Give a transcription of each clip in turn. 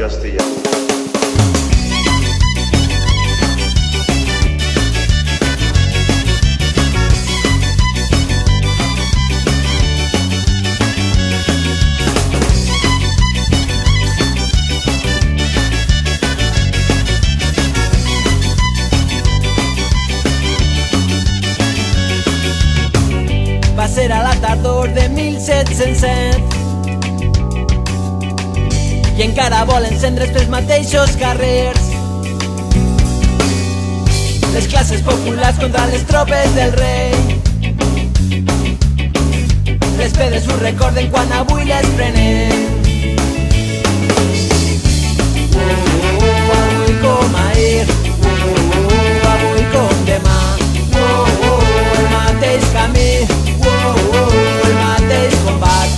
castellano. Va ser a la tardor de 1707 i encara volen encendre els mateixos carrers. Les classes populars contra les tropes del rei. Les pedres ho recorden quan avui les prenen. Avui com ahir, avui com demà, el mateix camí, el mateix combat.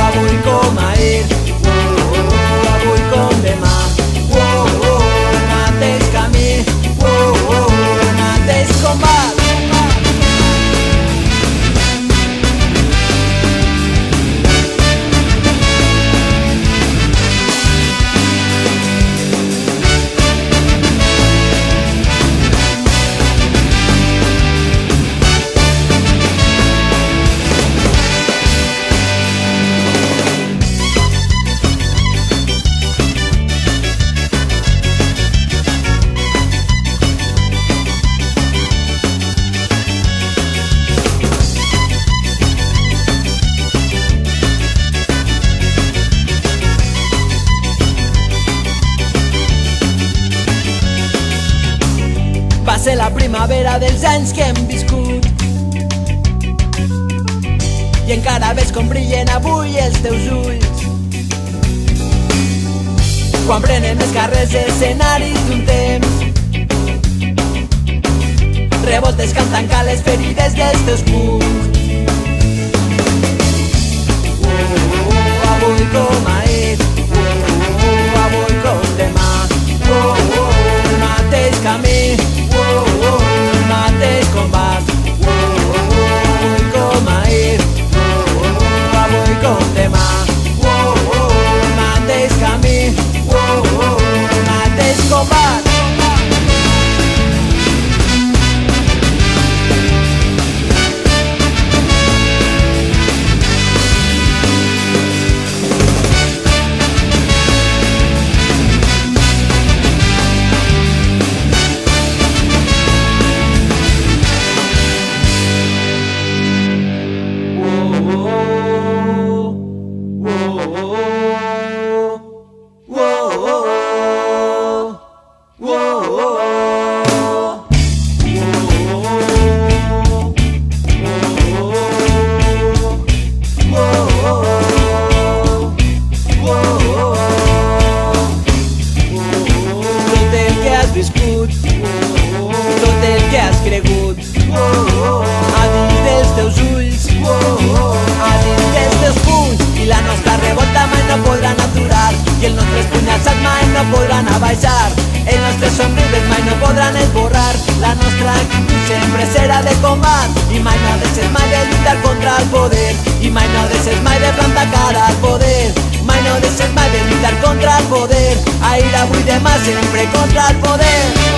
Avui com ahir, avui com demà, el mateix camí, el mateix combat. Va ser la primavera dels anys que hem viscut i encara ves com brillen avui els teus ulls quan prenen els carrers escenaris d'un temps. Revoltes cantant les ferides dels teus punys. Avui com ahir, avui com demà, el mateix camí, el mateix combat. Avui com ahir, avui com demà, el mateix camí, el mateix combat. Tot el que has cregut a dins dels teus ulls, a dins dels teus punys, i la nostra revolta mai no podran aturar i els nostres punyalçats mai no podran abaixar. Els nostres somriures mai no podran esborrar. La nostra actitud sempre serà de combat i mai no deixes mai de lluitar contra el poder i mai no deixes mai de plantar cara al poder. Mai no deixes mai de lluitar contra el poder. Ahir, avui, demà, sempre contra el poder.